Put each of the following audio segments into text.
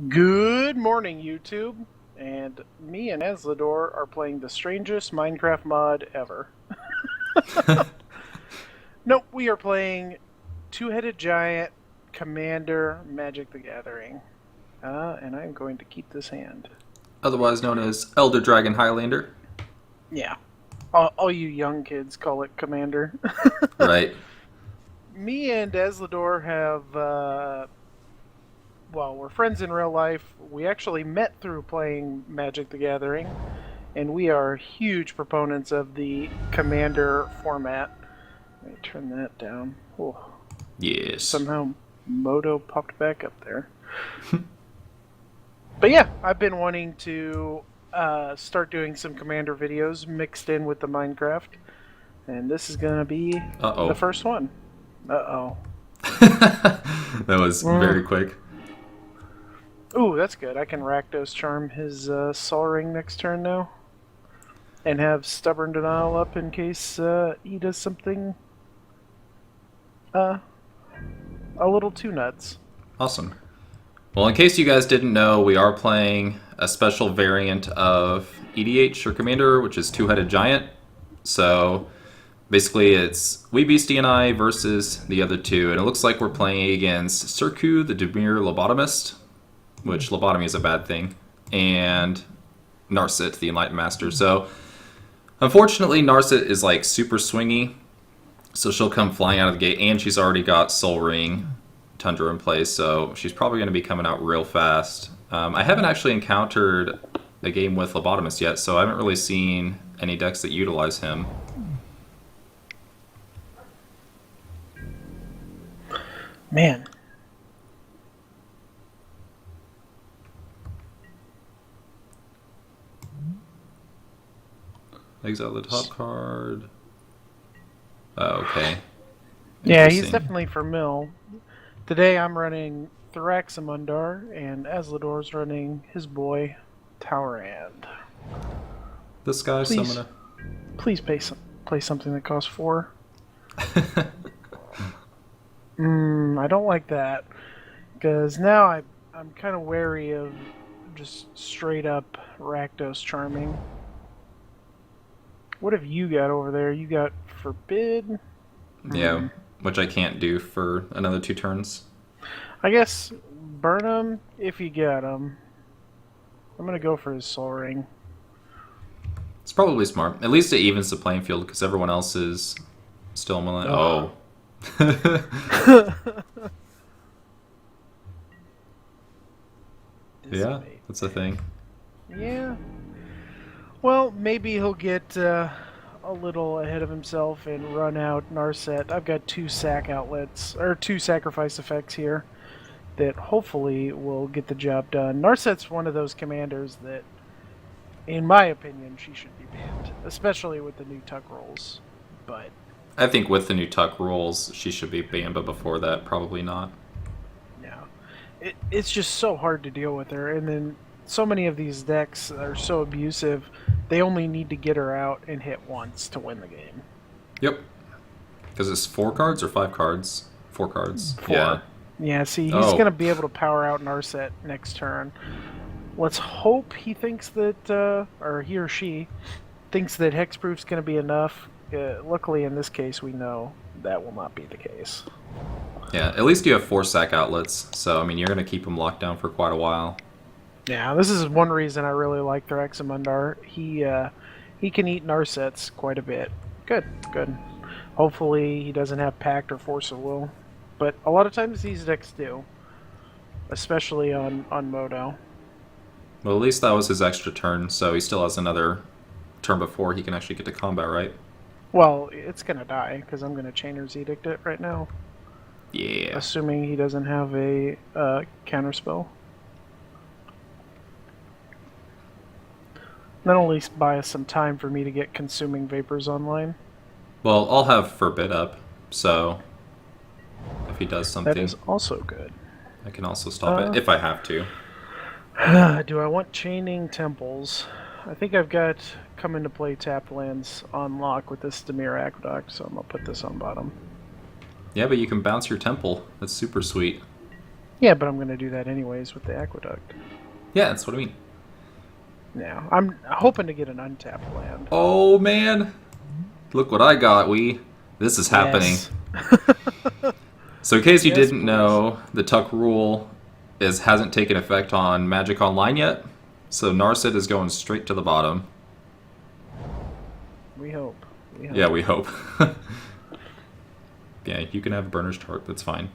Good morning, YouTube. And me and Azlidor are playing the strangest Minecraft mod ever. Nope, we are playing Two-Headed Giant Commander Magic the Gathering. And I'm going to keep this hand. Otherwise known as Elder Dragon Highlander. Yeah, all you young kids call it Commander. Right. Me and Azlidor have, we're friends in real life. We actually met through playing Magic the Gathering. And we are huge proponents of the Commander format. Let me turn that down. Oh, Yes. somehow Moto popped back up there. But yeah, I've been wanting to start doing some Commander videos mixed in with the Minecraft. And this is going to be the first one. Uh-oh. That was very quick. Ooh, that's good. I can Rakdos Charm his Sol Ring next turn now. And have Stubborn Denial up in case he does something a little too nuts. Awesome. Well, in case you guys didn't know, we are playing a special variant of EDH or Commander, which is Two-Headed Giant. So basically it's WeeBeastie and I versus the other two. And it looks like we're playing against Circu, the Dimir Lobotomist, which lobotomy is a bad thing, and Narset, the Enlightened Master. So unfortunately, Narset is like super swingy, so she'll come flying out of the gate, and she's already got Sol Ring, Tundra in place, so she's probably going to be coming out real fast. I haven't actually encountered a game with Lobotomist yet, so I haven't really seen any decks that utilize him. Man. Exile the top card. Oh, okay. Yeah, he's definitely for mill. Today I'm running Thraximundar, and Azlidor's running his boy, Talrand. The Sky Summoner. Please play something that costs 4. I don't like that. Because now I'm kind of wary of just straight up Rakdos Charming. What have you got over there? You got Forbid? Yeah, which I can't do for another 2 turns. I guess burn him if you get him. I'm going to go for his Sol Ring. It's probably smart. At least it evens the playing field because everyone else is still milling. Oh. Yeah, that's a thing. Yeah. Well, maybe he'll get a little ahead of himself and run out Narset. I've got 2 sack outlets, or 2 sacrifice effects here that hopefully will get the job done. Narset's one of those commanders that, in my opinion, she should be banned, especially with the new tuck rolls. But I think with the new tuck rules, she should be banned, but before that, probably not. yeah, it's just so hard to deal with her, and then so many of these decks are so abusive. They only need to get her out and hit once to win the game. Yep. Because it's 4 cards or 5 cards? 4 cards. 4. Yeah. Yeah, see, he's going to be able to power out Narset next turn. Let's hope he thinks that, or he or she thinks that Hexproof's going to be enough. Luckily, in this case, we know that will not be the case. Yeah, at least you have 4 sack outlets, so, I mean, you're going to keep them locked down for quite a while. Yeah, this is one reason I really like Thraximundar. He can eat Narsets quite a bit. Good. Hopefully he doesn't have Pact or Force of Will. But a lot of times these decks do. Especially on Moto. Well, at least that was his extra turn, so he still has another turn before he can actually get to combat, right? Well, it's going to die, because I'm going to Chainer's Edict it right now. Yeah. Assuming he doesn't have a counterspell. That'll at least buy us some time for me to get Consuming Vapors online. Well, I'll have Forbid up, so if he does something... That is also good. I can also stop it, if I have to. Do I want Chaining Temples? I think I've got come into play tap lands on lock with this Dimir Aqueduct, so I'm going to put this on bottom. Yeah, but you can bounce your temple. That's super sweet. Yeah, but I'm going to do that anyways with the aqueduct. Yeah, that's what I mean. Now, I'm hoping to get an untapped land. Oh, man. Look what I got, This is happening. Yes. So in case you Yes, didn't please. know, the Tuck rule hasn't taken effect on Magic Online yet. So Narset is going straight to the bottom. We hope. Yeah, we hope. Yeah, you can have Burner's Chart. That's fine.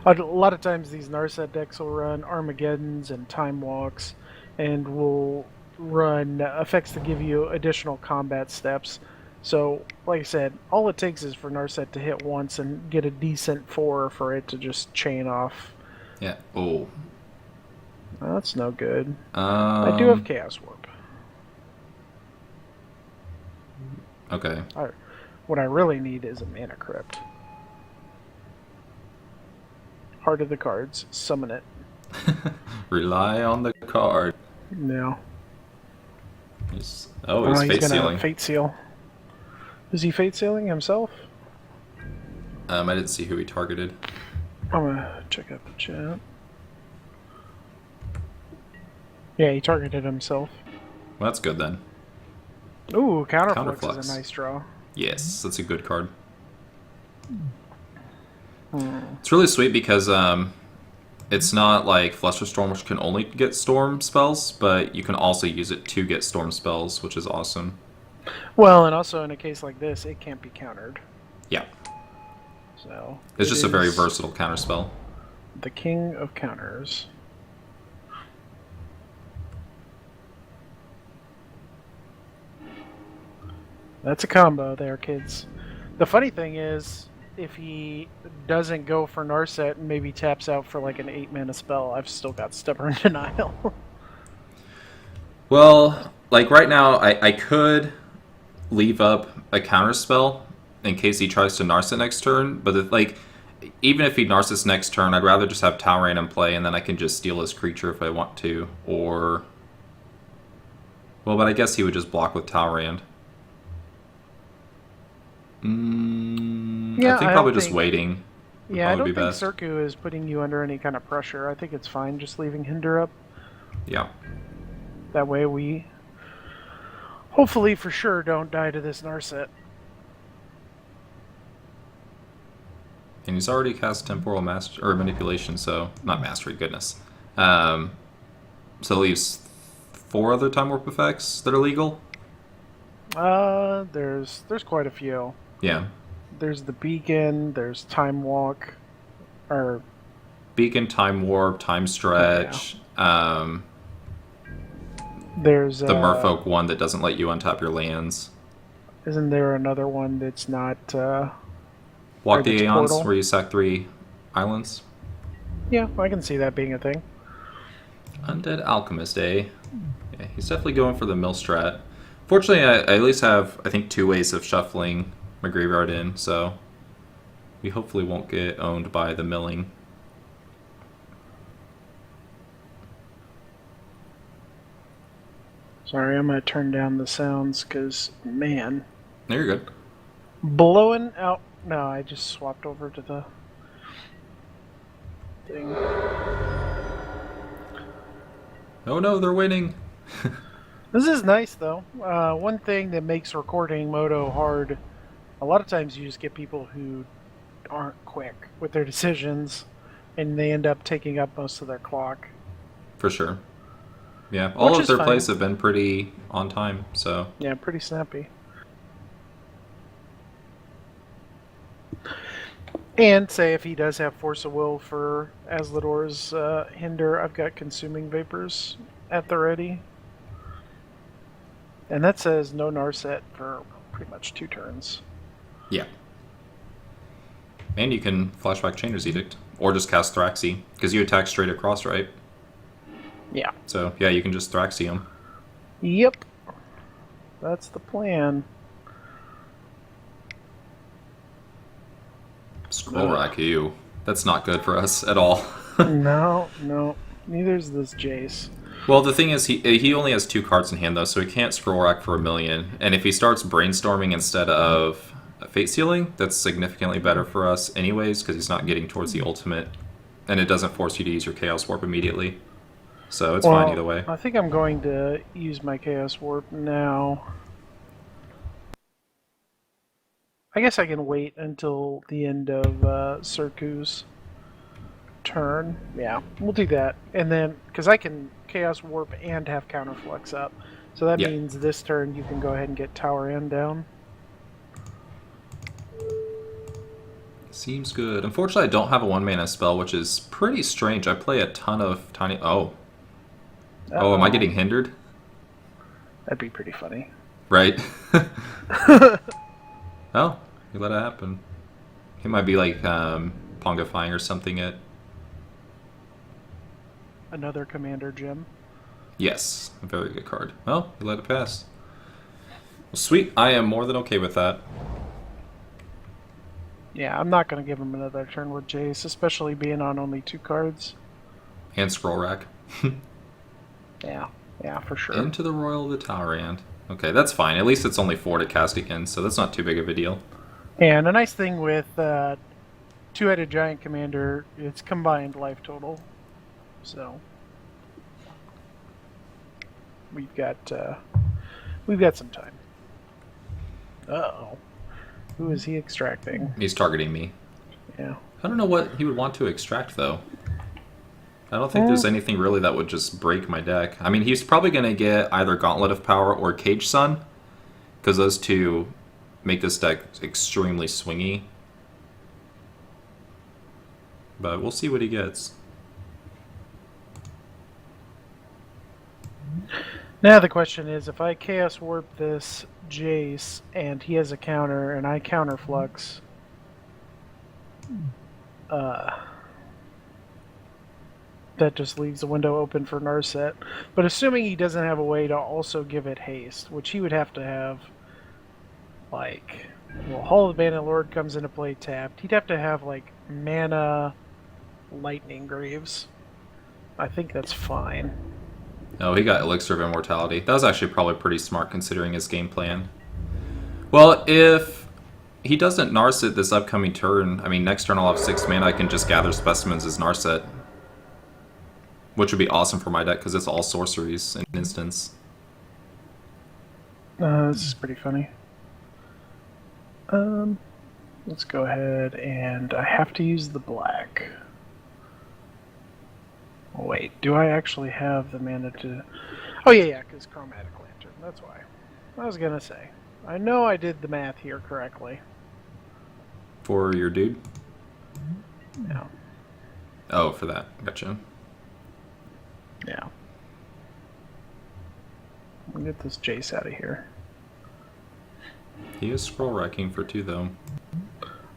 A lot of times these Narset decks will run Armageddons and Time Walks, and will run effects that give you additional combat steps. So, like I said, all it takes is for Narset to hit once and get a decent 4 for it to just chain off. Yeah. Oh. That's no good. I do have Chaos Warp. Okay. What I really need is a Mana Crypt. Heart of the cards. Summon it. Rely on the card. No. He's He's Fate gonna Sealing. Fate Seal. Is he Fate Sealing himself? I didn't see who he targeted. I'm gonna check out the chat. Yeah, he targeted himself. Well, that's good then. Ooh, Counterflux Counterflux. is a nice draw. Yes, that's a good card. It's really sweet because it's not like Flusterstorm, which can only get storm spells, but you can also use it to get storm spells, which is awesome. Well, and also in a case like this, it can't be countered. Yeah. So It's just a very is versatile counter spell. the king of counters. That's a combo there, kids. The funny thing is, if he doesn't go for Narset and maybe taps out for like an 8-mana spell, I've still got Stubborn Denial. Well, like right now, I could leave up a counter spell in case he tries to Narset next turn, but even if he Narsets next turn, I'd rather just have Talrand in play, and then I can just steal his creature if I want to, or... Well, but I guess he would just block with Talrand. Yeah, I think probably just waiting. Yeah, I don't be think best. Circu is putting you under any kind of pressure. I think it's fine just leaving Hinder up. Yeah. That way we hopefully for sure don't die to this Narset. And he's already cast Temporal Master or Manipulation, so not Mastery, goodness. So it leaves 4 other Time Warp effects that are legal. There's quite a few. Yeah. There's the Beacon. There's Time Walk, or Beacon, Time Warp, Time Stretch. There's the Merfolk one that doesn't let you untap your lands. Isn't there another one that's not? Walk the Garbage Aeons, Portal? where you sack 3 islands. Yeah, I can see that being a thing. Undead Alchemist, eh? Yeah, he's definitely going for the mill strat. Fortunately, I at least have, I think, 2 ways of shuffling my graveyard in, so we hopefully won't get owned by the milling. Sorry, I'm gonna turn down the sounds because man, There, you're good. blowing out. No, I just swapped over to the thing. Oh no, they're winning! This is nice though. One thing that makes recording Moto hard, a lot of times you just get people who aren't quick with their decisions, and they end up taking up most of their clock. For sure. Yeah, all Which of is their fine. plays have been pretty on time, so... Yeah, pretty snappy. And say if he does have Force of Will for Azlidor's Hinder, I've got Consuming Vapors at the ready. And that says no Narset for pretty much 2 turns. Yeah. And you can flashback Chainer's Edict, or just cast Thraxi, because you attack straight across, right? Yeah. So, yeah, you can just Thraxi him. Yep. That's the plan. Scroll rack you. That's not good for us at all. No. Neither's this Jace. Well, the thing is, he only has 2 cards in hand, though, so he can't scroll rack for 1 million. And if he starts brainstorming instead of Fate Sealing. That's significantly better for us anyways, because he's not getting towards the ultimate, and it doesn't force you to use your Chaos Warp immediately. So it's fine either way. I think I'm going to use my Chaos Warp now. I guess I can wait until the end of Circu's turn. Yeah, we'll do that. And then, because I can Chaos Warp and have Counterflux up. So that means this turn you can go ahead and get Talrand down. Seems good. Unfortunately, I don't have a 1-mana spell, which is pretty strange. I play a ton of tiny... Oh. Oh, am I getting hindered? That'd be pretty funny. Right. Oh, you let it happen. He might be like Pongifying or something it. Another Commander Gem. Yes, a very good card. Well, you let it pass. Well, sweet. I am more than okay with that. Yeah, I'm not going to give him another turn with Jace, especially being on only 2 cards. And Scroll Rack. Yeah, for sure. Into the Royal of the Talrand. Okay, that's fine. At least it's only 4 to cast again, so that's not too big of a deal. And a nice thing with Two-Headed Giant Commander, it's combined life total. So we've got some time. Uh-oh. Who is he extracting? He's targeting me. Yeah. I don't know what he would want to extract, though. I don't think there's anything really that would just break my deck. I mean, he's probably going to get either Gauntlet of Power or Cage Sun, because those two make this deck extremely swingy. But we'll see what he gets. Now the question is, if I Chaos Warp this Jace, and he has a counter, and I Counterflux, that just leaves the window open for Narset. But assuming he doesn't have a way to also give it haste, which he would have to have, like, well, Hall of the Bandit Lord comes into play tapped. He'd have to have, like, mana Lightning Greaves. I think that's fine. Oh, he got Elixir of Immortality. That was actually probably pretty smart considering his game plan. Well, if he doesn't Narset this upcoming turn, I mean, next turn I'll have 6 mana, I can just gather specimens as Narset. Which would be awesome for my deck, because it's all sorceries in an instance. This is pretty funny. Let's go ahead, and I have to use the black. Wait, do I actually have the mana to... Oh, yeah, because Chromatic Lantern, that's why. I was gonna say. I know I did the math here correctly. For your dude? Yeah. Oh, for that. Gotcha. Yeah. We'll get this Jace out of here. He is Scroll Racking for 2, though.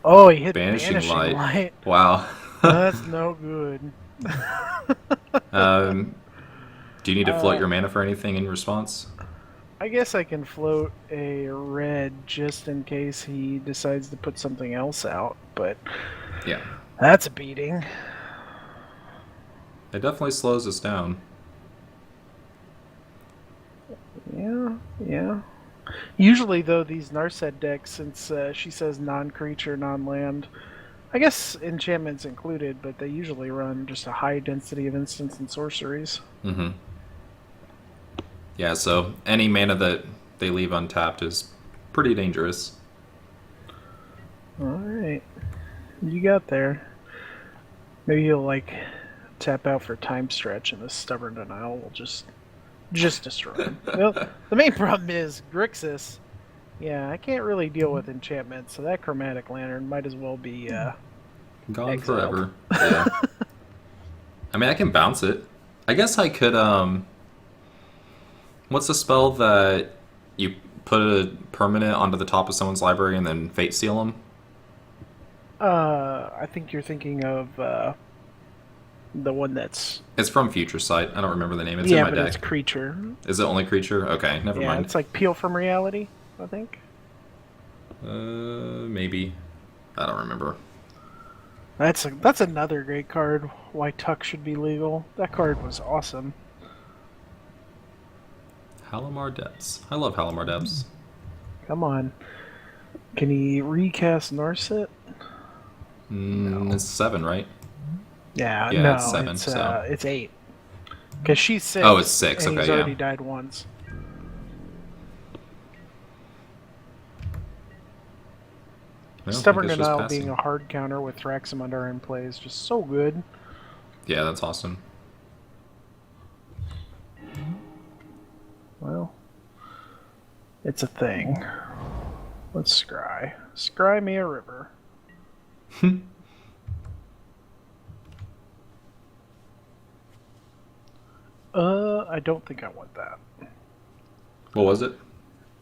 Oh, he hit Banishing Light. Wow. Wow. That's no good. Do you need to float your mana for anything in response? I guess I can float a red just in case he decides to put something else out, but yeah, that's a beating. It definitely slows us down. Yeah. Usually, though, these Narset decks, since she says non-creature, non-land, I guess enchantments included, but they usually run just a high density of instants and sorceries. Mm-hmm. Yeah, so any mana that they leave untapped is pretty dangerous. Alright. You got there. Maybe he'll, like, tap out for Time Stretch, and this Stubborn Denial will just destroy him. Well, the main problem is Grixis. Yeah, I can't really deal with enchantments, so that Chromatic Lantern might as well be gone exiled. forever. Yeah. I mean, I can bounce it. I guess I could, what's the spell that you put a permanent onto the top of someone's library and then Fate Seal them? I think you're thinking of the one that's... It's from Future Sight. I don't remember the name. It's in my deck. Yeah, but it's creature. Is it only creature? Okay, never mind. It's like Peel from Reality, I think. Maybe. I don't remember. That's another great card. Why Tuck should be legal. That card was awesome. Halimar Depths. I love Halimar Depths. Come on. Can he recast Narset? It's 7, right? Yeah, Yeah, it's no, 7. So, it's 8. Because she's oh, it's 6, 6. and he's Okay, yeah. already died once. No, I Stubborn guess just Denial being passing. a hard counter with Thraximundar in play is just so good. Yeah, that's awesome. Well, it's a thing. Let's scry. Scry me a river. I don't think I want that. What was it?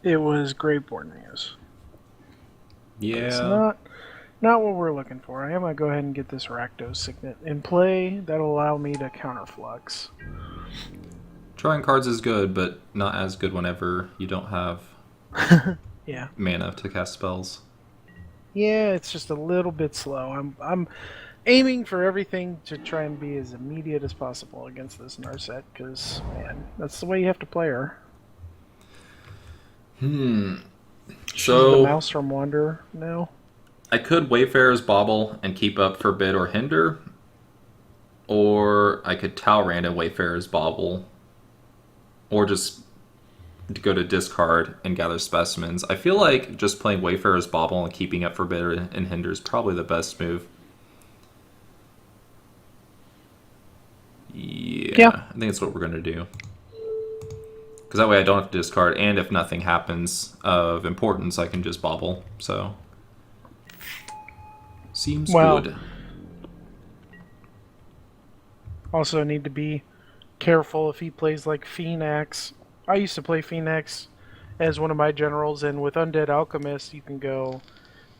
It was Graveborn Muse. It's Yeah. not what we're looking for. I am gonna go ahead and get this Rakdos Signet in play. That'll allow me to counterflux. Drawing cards is good, but not as good whenever you don't have Yeah. mana to cast spells. Yeah, it's just a little bit slow. I'm aiming for everything to try and be as immediate as possible against this Narset, because, man, that's the way you have to play her. She's the So, mouse from Wanderer now. I could Wayfarer's Bauble and keep up Forbid or Hinder, or I could Talrand and Wayfarer's Bauble, or just go to discard and gather specimens. I feel like just playing Wayfarer's Bauble and keeping up Forbid and Hinder is probably the best move. Yeah. I think that's what we're going to do. Because that way I don't have to discard, and if nothing happens of importance, I can just Bauble. So, seems good. Also need to be careful if he plays like Phoenix. I used to play Phoenix as one of my generals, and with Undead Alchemist you can go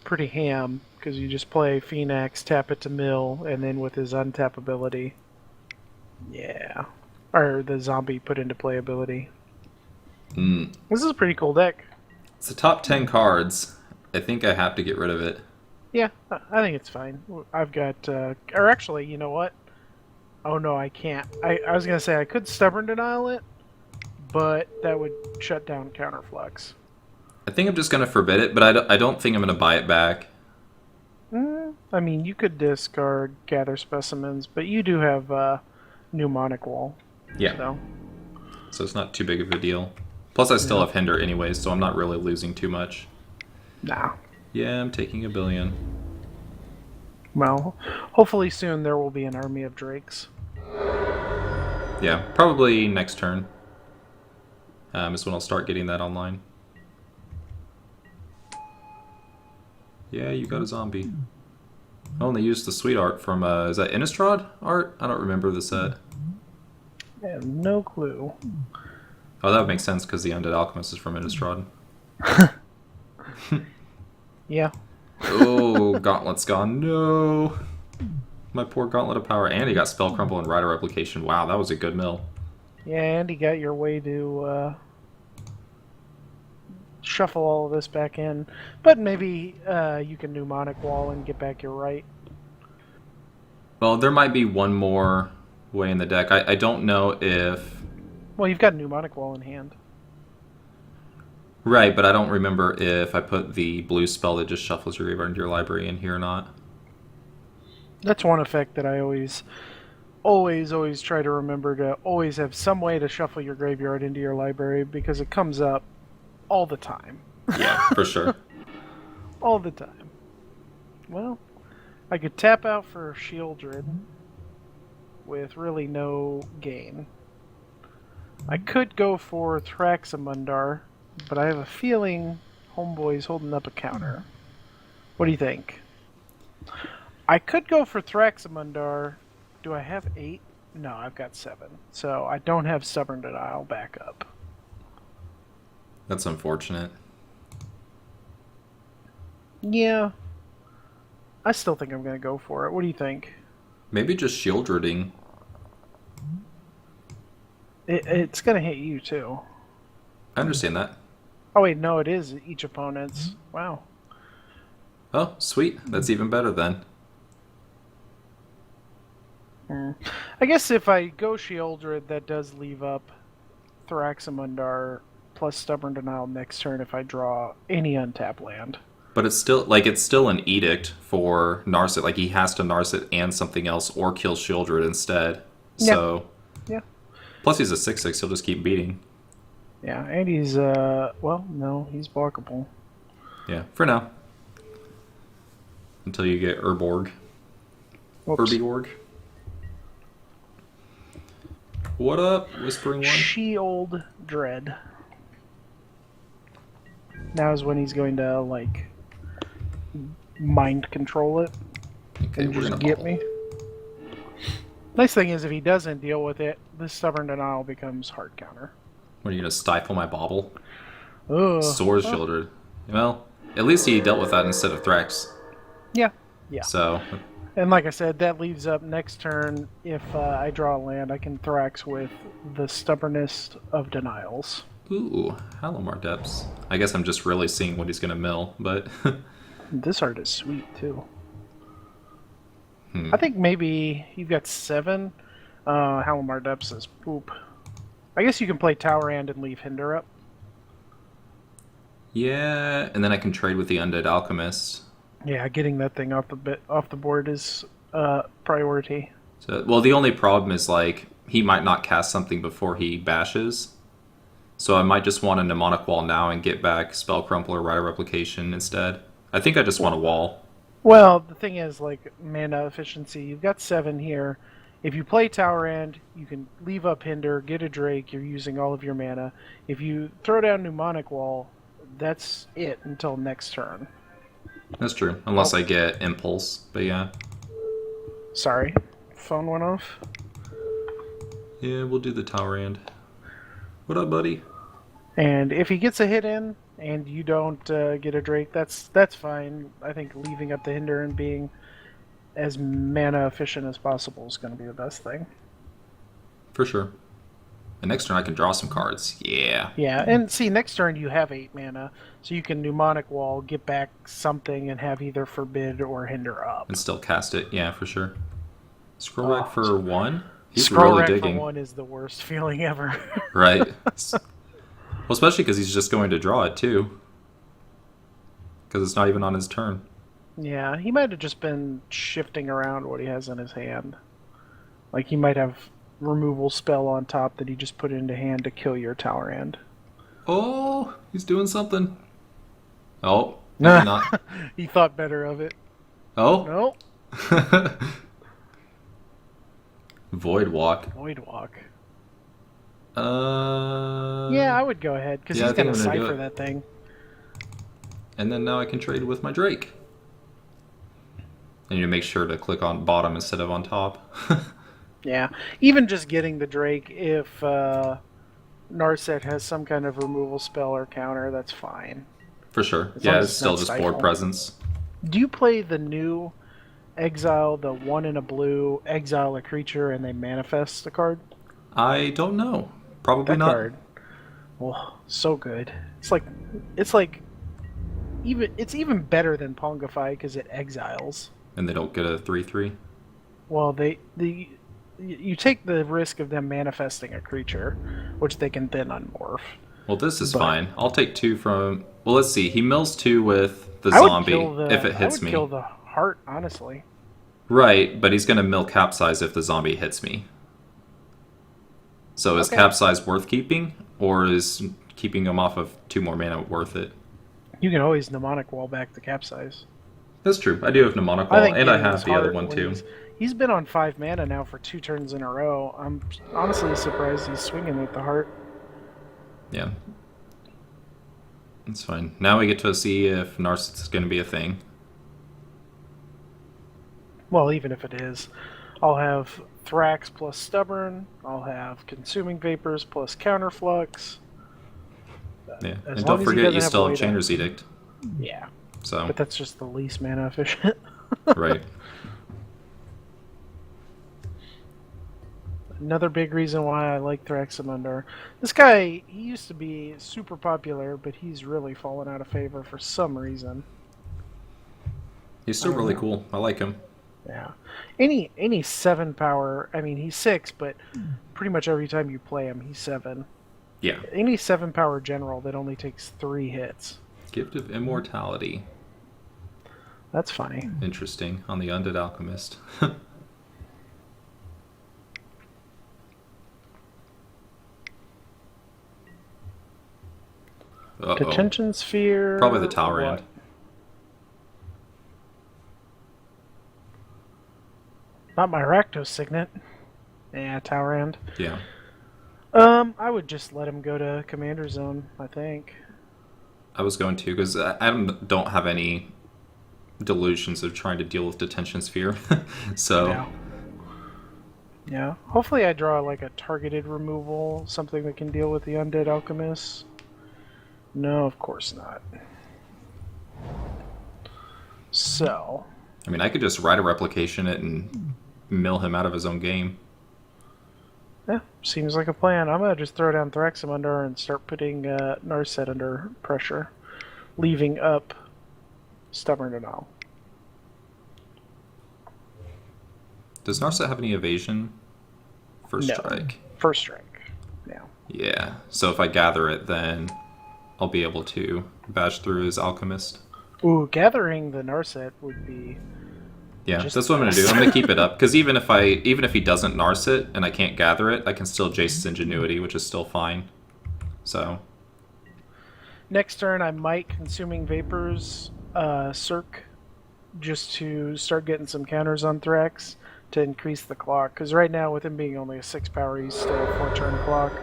pretty ham, because you just play Phoenix, tap it to mill, and then with his untap ability. Yeah. Or the zombie put into play ability. This is a pretty cool deck. It's the top 10 cards. I think I have to get rid of it. Yeah, I think it's fine. I've got, or actually, you know what? Oh no, I can't. I was going to say I could Stubborn Denial it, but that would shut down Counterflux. I think I'm just going to forbid it, but I don't think I'm going to buy it back. I mean, you could discard Gather Specimens, but you do have Mnemonic Wall. Yeah. So it's not too big of a deal. Plus, I still have Hinder anyways, so I'm not really losing too much. Nah. Yeah, I'm taking $1 billion. Well, hopefully soon there will be an army of Drakes. Yeah, probably next turn is when I'll start getting that online. Yeah, you got a zombie. I only used the sweet art from, is that Innistrad art? I don't remember the set. I have no clue. Oh, that would make sense because the Undead Alchemist is from Innistrad. Yeah. Oh, Gauntlet's gone. No. My poor Gauntlet of Power. And he got Spell Crumble and Rider Replication. Wow, that was a good mill. Yeah, and he got your way to shuffle all of this back in. But maybe you can Mnemonic Wall and get back your right. Well, there might be one more way in the deck. I don't know if... Well, you've got Mnemonic Wall in hand. Right, but I don't remember if I put the blue spell that just shuffles your graveyard into your library in here or not. That's one effect that I always try to remember, to always have some way to shuffle your graveyard into your library, because it comes up all the time. Yeah, for sure. All the time. Well, I could tap out for Shieldred with really no gain. I could go for Thraximundar, but I have a feeling Homeboy's holding up a counter. What do you think? I could go for Thraximundar. Do I have 8? No, I've got 7. So I don't have Stubborn Denial backup. That's unfortunate. Yeah. I still think I'm going to go for it. What do you think? Maybe just Shieldreding. It's going to hit you, too. I understand that. Oh, wait, no, it is each opponent's. Wow. Oh, sweet. That's even better then. I guess if I go Shieldred, that does leave up Thraximundar plus Stubborn Denial next turn if I draw any untapped land. But it's still an edict for Narset. Like he has to Narset and something else or kill Shieldred instead. So Yeah. plus he's a 6/6, he'll just keep beating. Yeah, and he's well, no, he's blockable. Yeah, for now. Until you get Urborg. Herbiorg. What up, Whispering One? Shield Dread. Now is when he's going to, like, mind control it. Okay, And we're just gonna get bubble. me. Nice thing is, if he doesn't deal with it, this Stubborn Denial becomes hard counter. What, are you gonna stifle my bauble? Ugh. Sword Shieldred. Well, at least he dealt with that instead of Thrax. Yeah. So, And like I said, that leaves up next turn. If I draw a land, I can Thrax with the Stubbornest of Denials. ooh, Halomar Depths. I guess I'm just really seeing what he's gonna mill, but This art is sweet, too. I think maybe you've got 7. Halomar Depths is poop. I guess you can play Talrand and leave Hinder up. yeah, and then I can trade with the Undead Alchemist. Yeah, getting that thing off the board is priority. So, well, the only problem is like he might not cast something before he bashes. So I might just want a Mnemonic Wall now and get back Spell Crumple or Rider Replication instead. I think I just want a wall. Well, the thing is, like, mana efficiency, you've got 7 here. If you play Talrand, you can leave up Hinder, get a Drake, you're using all of your mana. If you throw down Mnemonic Wall, that's it until next turn. That's true, unless I get Impulse, but yeah. Sorry, phone went off. Yeah, we'll do the Talrand. What up, buddy? And if he gets a hit in, and you don't get a Drake, that's fine. I think leaving up the Hinder and being as mana efficient as possible is going to be the best thing. For sure. And next turn I can draw some cards. Yeah. Yeah, and see, next turn you have 8 mana, so you can Mnemonic Wall, get back something, and have either Forbid or Hinder up. And still cast it. Yeah, for sure. Scroll Rack for 1? He's Scroll really Rack digging. for 1 is the worst feeling ever. Right. Well, especially because he's just going to draw it, too. Because it's not even on his turn. Yeah, he might have just been shifting around what he has in his hand. Like, he might have removal spell on top that he just put into hand to kill your Talrand. Oh, he's doing something. Oh, maybe not. He thought better of it. Oh? No. Void Walk. Void Walk. Yeah, Yeah, I would go ahead, because Yeah, I he's think going to I'm gonna do cipher it. that thing. And then now I can trade with my Drake. I need to make sure to click on bottom instead of on top. Yeah, even just getting the Drake, if Narset has some kind of removal spell or counter, that's fine. For sure. As Yeah, long as it's it's still not just Stifle. board presence. Do you play the new Exile, the 1 in a blue, exile a creature, and they manifest a card? I don't know. Probably That not. card. Oh, so good. It's like it's even better than Pongify because it exiles. And they don't get a 3/3. Well, you take the risk of them manifesting a creature, which they can then unmorph. Well, this is But- fine. I'll take 2 from... Well, let's see. He mills 2 with the I would zombie kill the, if it hits me. kill the heart, honestly. Right, but he's going to mill Capsize if the zombie hits me. So is Okay. Capsize worth keeping? Or is keeping him off of 2 more mana worth it? You can always mnemonic wall back the Capsize. That's true. I do have Mnemonic Wall, and I getting have his the other heart one when too. He's been on 5 mana now for 2 turns in a row. I'm honestly surprised he's swinging with the heart. Yeah. That's fine. Now we get to see if Narset's going to be a thing. Well, even if it is, I'll have Thrax plus Stubborn. I'll have Consuming Vapors plus Counterflux. Yeah. As And long don't as he forget, doesn't you have still a have way to- Chainer's Edict. Yeah, So, but that's just the least mana efficient. right. Another big reason why I like Thraximundar. This guy, he used to be super popular, but he's really fallen out of favor for some reason. He's still I don't really know. cool. I like him. Yeah. Any 7 power, I mean, he's 6, but pretty much every time you play him, he's 7. Yeah. Any 7 power general that only takes 3 hits. Gift of Immortality. That's funny. Interesting on the Undead Alchemist. Uh-oh. Detention sphere. Probably the Talrand. What? Not my Rakdos signet. Yeah, Talrand. Yeah. I would just let him go to Commander Zone, I think. I was going to, because I don't have any delusions of trying to deal with Detention Sphere. So... Yeah. Yeah. Hopefully I draw like a targeted removal, something that can deal with the Undead Alchemist. No, of course not. So... I mean, I could just write a replication it and mill him out of his own game. Yeah, seems like a plan. I'm gonna just throw down Thraximundar and start putting Narset under pressure, leaving up Stubborn Denial. Does Narset have any evasion? First No. strike. First strike. Yeah. Yeah. So if I gather it, then I'll be able to bash through his alchemist. Ooh, gathering the Narset would be... Yeah, Just that's what I'm going to do. I'm going to keep it up, because even if he doesn't Narset and I can't gather it, I can still Jace's Ingenuity, which is still fine. So... Next turn, I might Consuming Vapors Circ, just to start getting some counters on Thrax to increase the clock. Because right now, with him being only a 6 power, he's still a 4-turn clock.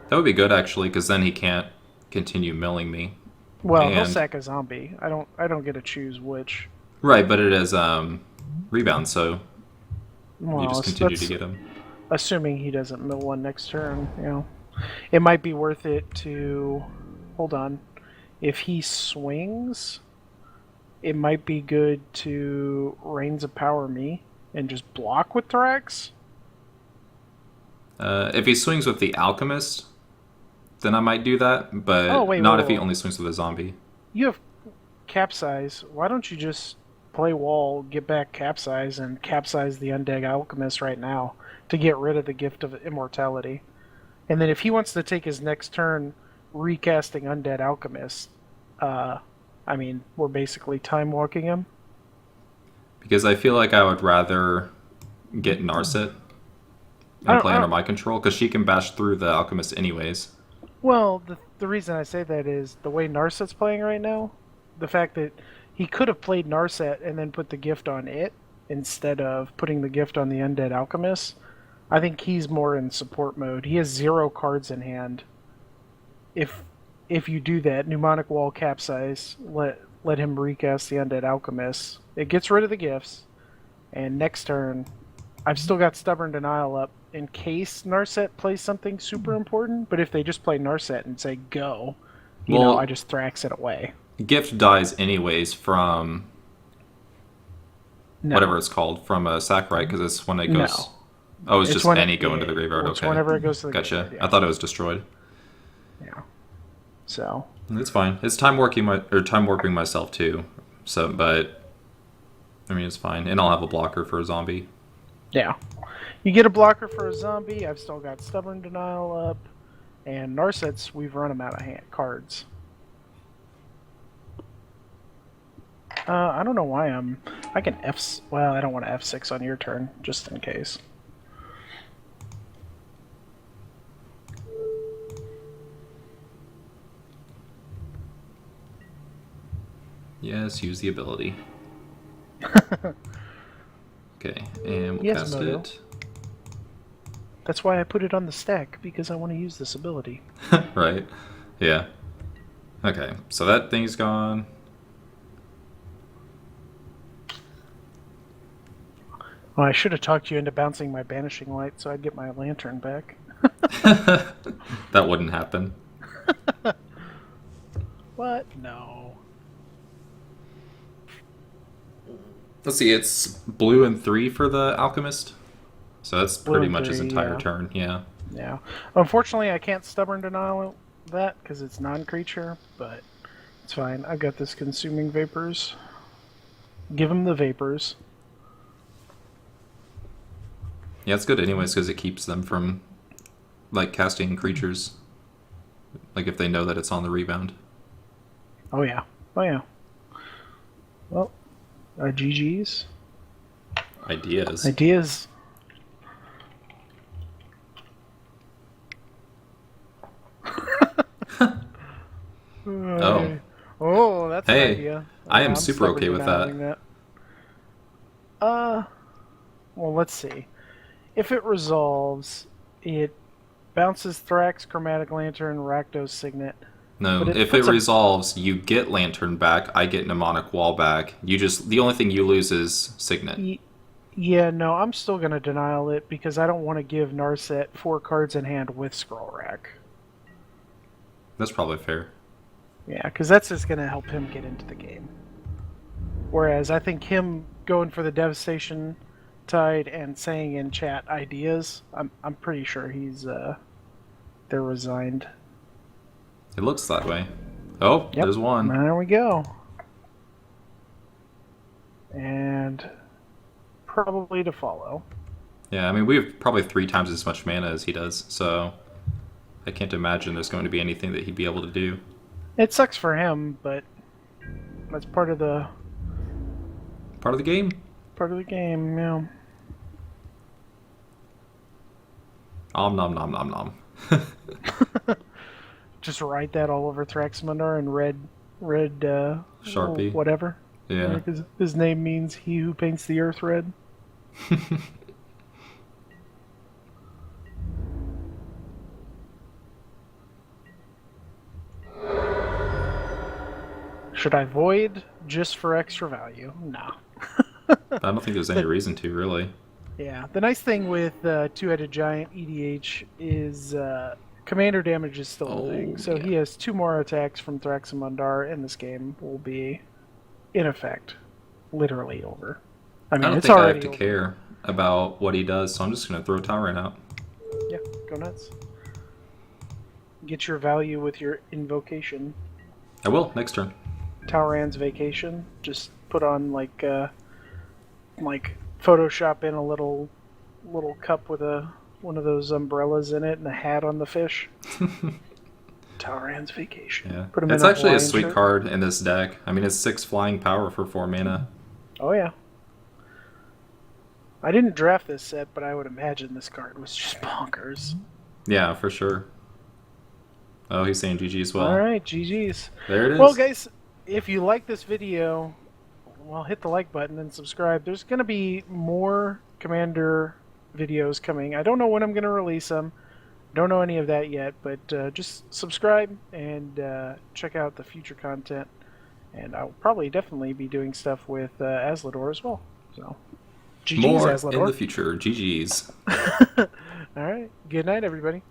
That would be good, actually, because then he can't continue milling me. Well, he'll sack a zombie. I don't get to choose which. Right, but it is rebound, so Well, you just continue that's to get him. assuming he doesn't mill one next turn. You know, it might be worth it to hold on. If he swings, it might be good to Reigns of Power me and just block with Thrax. If he swings with the Alchemist, then I might do that, but if he only swings with a zombie. You have Capsize. Why don't you just play wall, get back Capsize, and capsize the Undead Alchemist right now to get rid of the Gift of Immortality? And then if he wants to take his next turn recasting Undead Alchemist, I mean, we're basically time walking him. Because I feel like I would rather get Narset and play under my control, because she can bash through the Alchemist anyways. Well, the reason I say that is the way Narset's playing right now, the fact that he could have played Narset and then put the gift on it instead of putting the gift on the Undead Alchemist. I think he's more in support mode. He has 0 cards in hand. If you do that, Mnemonic Wall Capsize, let him recast the Undead Alchemist. It gets rid of the gifts, and next turn, I've still got Stubborn Denial up in case Narset plays something super important, but if they just play Narset and say go, I just Thrax it away. Gift dies anyways from whatever it's called, from a sack, right? Because it's when it goes... No. Oh, it's just any go into the graveyard, It's okay. whenever it goes to the gotcha. graveyard. Yeah. I thought it was destroyed. Yeah. So... It's fine. It's time warping myself too. So, but... I mean, it's fine. And I'll have a blocker for a zombie. Yeah. You get a blocker for a zombie. I've still got Stubborn Denial up. And Narset's, we've run him out of cards. I don't know why I can well, I don't want to F6 on your turn, just in case. Yes, use the ability. Okay, and we'll Yes, cast Moto. it. That's why I put it on the stack, because I want to use this ability. Right. Yeah. Okay, so that thing's gone. Well, I should have talked you into bouncing my Banishing Light so I'd get my Lantern back. That wouldn't happen. What? No. Let's see, it's blue and 3 for the Alchemist. So that's Blue pretty and much his 3, entire yeah. turn, yeah. Yeah. Unfortunately, I can't Stubborn Denial that because it's non-creature, but it's fine. I've got this Consuming Vapors. Give him the Vapors. Yeah, it's good anyways because it keeps them from, like, casting creatures. Like, if they know that it's on the rebound. Oh, yeah. Oh, yeah. Well, GG's. Ideas. Ideas. Oh. Oh, that's an Hey, idea. I am I'm super okay stubbornly with not that. doing that. Well, let's see. If it resolves, it bounces Thrax, Chromatic Lantern, Rakdos Signet. But No, it if it puts a resolves, you get Lantern back, I get Mnemonic Wall back. The only thing you lose is Signet. yeah, no, I'm still gonna denial it because I don't want to give Narset 4 cards in hand with Scroll Rack. That's probably fair. Yeah, because that's just gonna help him get into the game. Whereas I think him going for the Devastation Tide and saying in chat ideas, I'm pretty sure they're resigned. It looks that way. Oh, Yep, there's one. there we go. And probably to follow. Yeah, I mean, we have probably 3 times as much mana as he does, so I can't imagine there's going to be anything that he'd be able to do. It sucks for him, but that's part of the Game. game. Yeah. Om nom nom nom nom. Just write that all over Thraximundar in red, Sharpie. whatever. Yeah. Because his name means he who paints the earth red. Should I void just for extra value? No. I don't think there's any reason to, really. Yeah. The nice thing with Two-Headed Giant EDH is commander damage is still a thing. So yeah. he has 2 more attacks from Thraximundar, and this game will be, in effect, literally over. I mean, I don't it's think I already have to over. care about what he does, so I'm just going to throw Talrand out. Yeah, go nuts. Get your value with your invocation. I will, next turn. Talrand's Vacation. Just put on like Photoshop in a little cup with one of those umbrellas in it and a hat on the fish. Talrand's Vacation. Yeah. Put him It's in actually a Hawaiian sweet shirt. card in this deck. I mean, it's 6 flying power for 4 mana. Oh yeah. I didn't draft this set, but I would imagine this card was just bonkers. Yeah, for sure. Oh, he's saying GG as well. All right, GG's. There it is. Well, guys, if you like this video, well, hit the like button and subscribe. There's going to be more Commander videos coming. I don't know when I'm going to release them. Don't know any of that yet, but just subscribe and check out the future content. And I'll probably definitely be doing stuff with Azlidor as well. So, GG's, More Azlidor. in the future. GG's. All right. Good night, everybody.